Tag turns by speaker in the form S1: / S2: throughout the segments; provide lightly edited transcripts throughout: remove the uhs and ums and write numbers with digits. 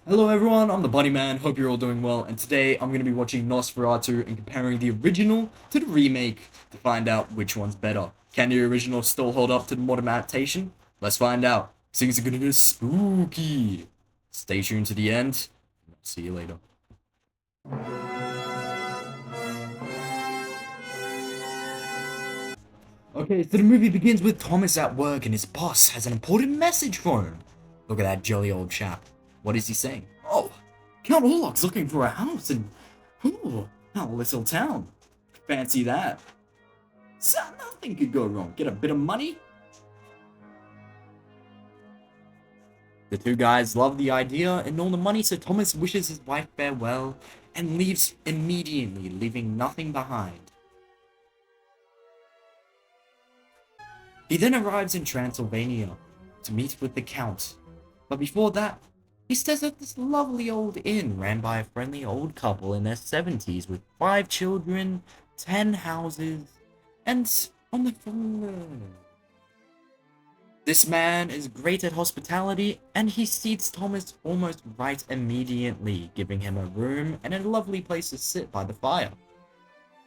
S1: Hello everyone, I'm the Bunny Man, hope you're all doing well, and today I'm going to be watching Nosferatu and comparing the original to the remake to find out which one's better. Can the original still hold up to the modern adaptation? Let's find out. Things are going to get spooky. Stay tuned to the end. See you later. Okay, so the movie begins with Thomas at work and his boss has an important message for him. Look at that jolly old chap. What is he saying? Oh, Count Orlok's looking for a house in, our little town. Fancy that. So nothing could go wrong. Get a bit of money. The two guys love the idea and all the money, so Thomas wishes his wife farewell and leaves immediately, leaving nothing behind. He then arrives in Transylvania to meet with the Count. But before that, he stays at this lovely old inn ran by a friendly old couple in their 70s with 5 children, 10 houses, and on the phone. This man is great at hospitality, and he seats Thomas almost right immediately, giving him a room and a lovely place to sit by the fire.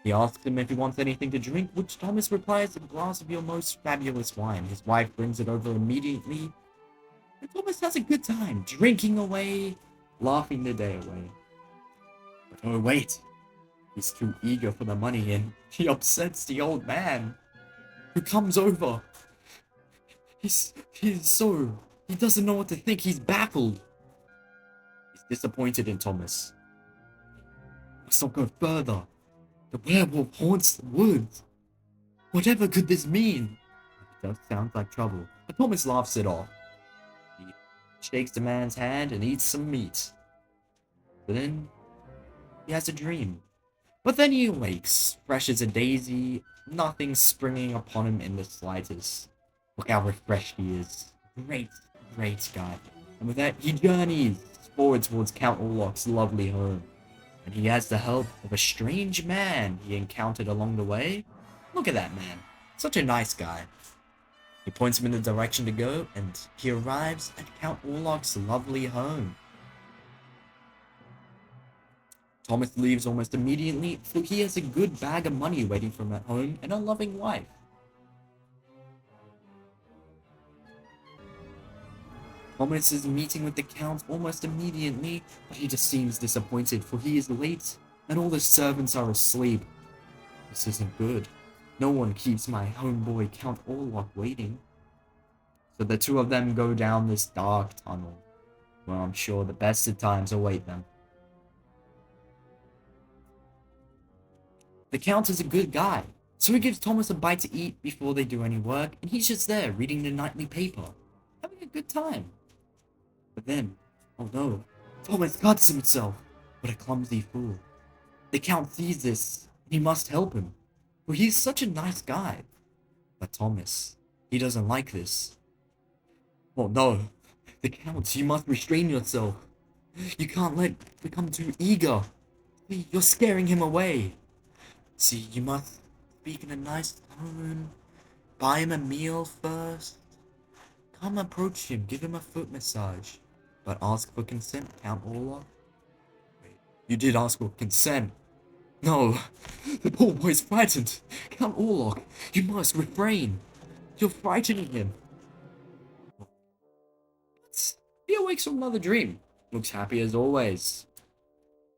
S1: He asks him if he wants anything to drink, which Thomas replies, a glass of your most fabulous wine. His wife brings it over immediately, and Thomas has a good time, drinking away, laughing the day away. But oh wait, he's too eager for the money and he upsets the old man, who comes over. He doesn't know what to think, he's baffled. He's disappointed in Thomas. Must not go further. The werewolf haunts the woods. Whatever could this mean? It does sound like trouble, but Thomas laughs it off. He shakes the man's hand and eats some meat. But then, he has a dream. But then he awakes, fresh as a daisy, nothing springing upon him in the slightest. Look how refreshed he is. Great, great guy. And with that, he journeys forward towards Count Orlok's lovely home. And he has the help of a strange man he encountered along the way. Look at that man. Such a nice guy. He points him in the direction to go, and he arrives at Count Orlok's lovely home. Thomas leaves almost immediately, for he has a good bag of money waiting for him at home and a loving wife. Thomas is meeting with the Count almost immediately, but he just seems disappointed, for he is late, and all the servants are asleep. This isn't good. No one keeps my homeboy Count Orlok waiting. So the two of them go down this dark tunnel, where I'm sure the best of times await them. The Count is a good guy, so he gives Thomas a bite to eat before they do any work, and he's just there reading the nightly paper, having a good time. But then, oh no, Thomas cuts himself. What a clumsy fool. The Count sees this, and he must help him, for he's such a nice guy. But Thomas, he doesn't like this. Oh no, the Count, you must restrain yourself. You can't become too eager. See, you're scaring him away. See, you must speak in a nice tone. Buy him a meal first. Come approach him, give him a foot massage. But ask for consent, Count Orlok. Wait, you did ask for consent. No, the poor boy's frightened. Count Orlok, you must refrain. You're frightening him. What? He awakes from another dream. Looks happy as always.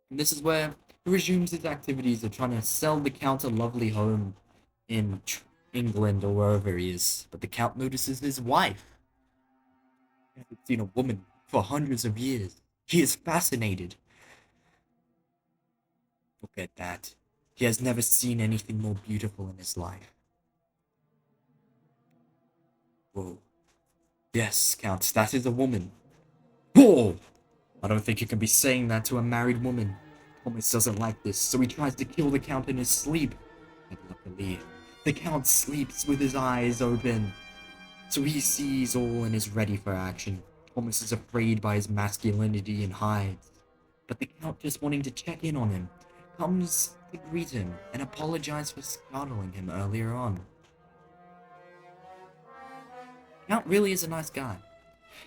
S1: And this is where he resumes his activities of trying to sell the Count a lovely home in England or wherever he is. But the Count notices his wife. He hasn't seen a woman for hundreds of years. He is fascinated. Look at that. He has never seen anything more beautiful in his life. Whoa. Yes, Count, that is a woman. Whoa! I don't think you can be saying that to a married woman. Thomas doesn't like this, so he tries to kill the Count in his sleep. But luckily, the Count sleeps with his eyes open. So he sees all and is ready for action. Thomas is afraid by his masculinity and hides. But the Count, just wanting to check in on him, comes to greet him and apologize for startling him earlier on. Count really is a nice guy.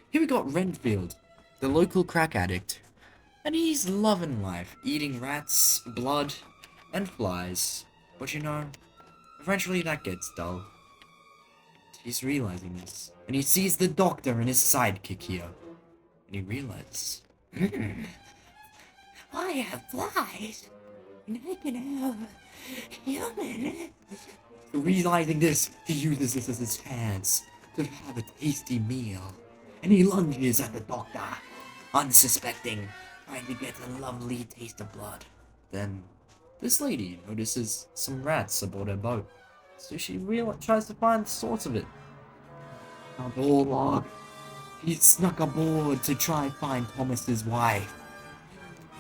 S1: Here we got Renfield, the local crack addict, And he's loving life, eating rats, blood, and flies. But you know, eventually that gets dull. He's realizing this, and he sees the doctor and his sidekick here. And he realizes,
S2: I have flies, and I can have human.
S1: realizing this, he uses this as his chance to have a tasty meal. And he lunges at the doctor, unsuspecting, trying to get a lovely taste of blood. Then, this lady notices some rats aboard her boat, so she tries to find the source of it. Count Orlok, he snuck aboard to try and find Thomas's wife.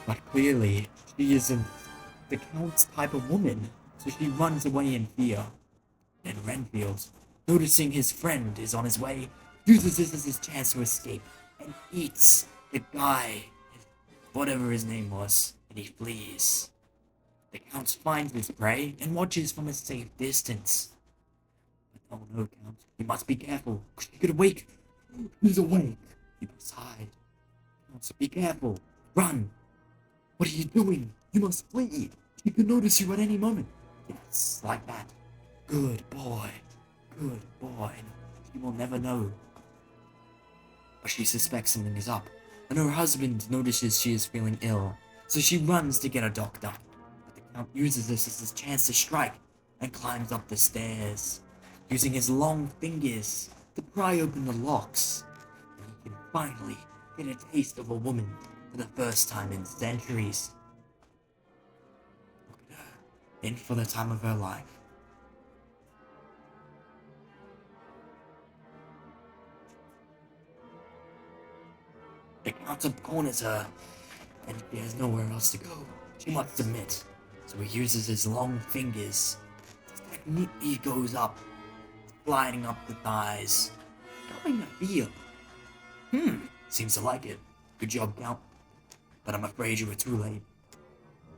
S1: But clearly, she isn't the Count's type of woman, so she runs away in fear. Then Renfield, noticing his friend is on his way, uses this as his chance to escape and eats the guy, whatever his name was, and he flees. The Count finds his prey and watches from a safe distance. But oh no, Count, you must be careful. She could awake. He's awake. You must hide. Count, so be careful. Run. What are you doing? You must flee. She could notice you at any moment. Yes, like that. Good boy. Good boy. She will never know. But she suspects something is up, and her husband notices she is feeling ill, so she runs to get a doctor. But the Count uses this as his chance to strike, and climbs up the stairs, using his long fingers to pry open the locks. And he can finally get a taste of a woman for the first time in centuries. Look at her, in for the time of her life. The Count corners her, and he has nowhere else to go. She must submit, so he uses his long fingers. He goes up, sliding up the thighs, going to feel. Seems to like it. Good job, Count. But I'm afraid you were too late.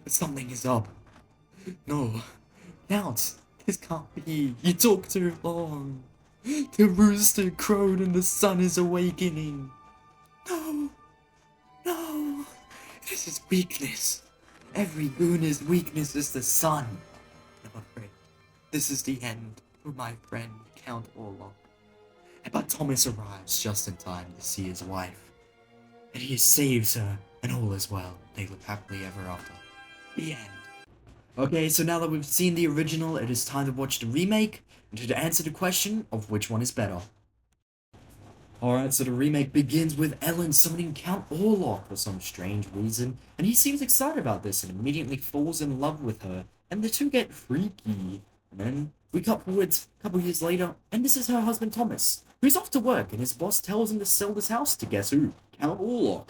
S1: But something is up. No, Count, this can't be. You took too long. The rooster crowed and the sun is awakening. No, no, this is weakness. Every Gooner's weakness is the sun. I'm afraid this is the end for my friend Count Orlok. But Thomas arrives just in time to see his wife, and he saves her, and all is well. They live happily ever after. The end. Okay, so now that we've seen the original, it is time to watch the remake, and to answer the question of which one is better. Alright, so the remake begins with Ellen summoning Count Orlok for some strange reason, and he seems excited about this and immediately falls in love with her, and the two get freaky. And then we cut forwards a couple years later, and this is her husband Thomas, who's off to work, and his boss tells him to sell this house to guess who? Count Orlok.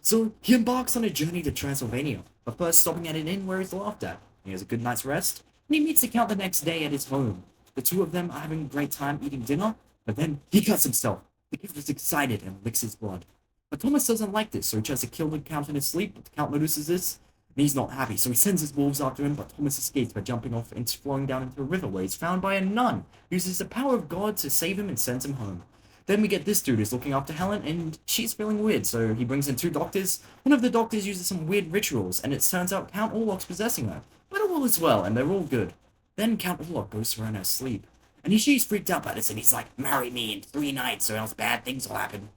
S1: So he embarks on a journey to Transylvania, but first stopping at an inn where he's laughed at. He has a good night's rest, and he meets the Count the next day at his home. The two of them are having a great time eating dinner, but then he cuts himself. The Count is excited and licks his blood. But Thomas doesn't like this, so he tries to kill the Count in his sleep, but the Count notices this, and he's not happy, so he sends his wolves after him, but Thomas escapes by jumping off and flowing down into a river where he's found by a nun, who uses the power of God to save him and sends him home. Then we get this dude who's looking after Helen, and she's feeling weird, so he brings in two doctors. One of the doctors uses some weird rituals, and it turns out Count Orlok's possessing her. But all is well, and they're all good. Then Count Orlok goes to her in her sleep. And she's freaked out by this, and he's like, marry me in 3 nights or else bad things will happen.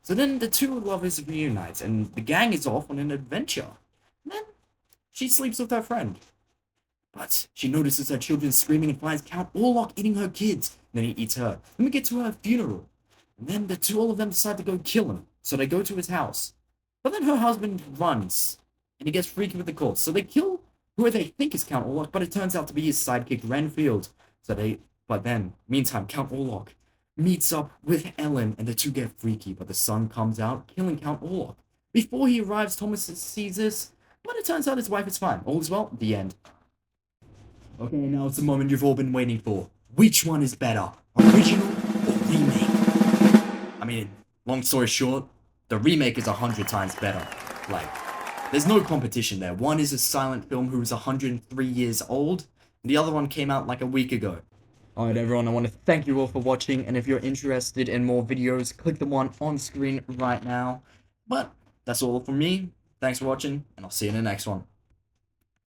S1: So then the two lovers reunite, and the gang is off on an adventure. And then she sleeps with her friend. But she notices her children screaming and finds Count Orlok eating her kids. And then he eats her. Then we get to her funeral. And then all of them decide to go kill him. So they go to his house. But then her husband runs, and he gets freaky with the corpse. So they kill who they think is Count Orlok, but it turns out to be his sidekick Renfield. But then, meantime, Count Orlok meets up with Ellen, and the two get freaky, but the sun comes out, killing Count Orlok. Before he arrives, Thomas sees this, but it turns out his wife is fine. All is well, the end. Okay, now it's the moment you've all been waiting for. Which one is better, original or remake? I mean, long story short, the remake is 100 times better. Like, there's no competition there. One is a silent film who's 103 years old, and the other one came out like a week ago. Alright everyone, I want to thank you all for watching, and if you're interested in more videos, click the one on screen right now. But that's all from me. Thanks for watching, and I'll see you in the next one.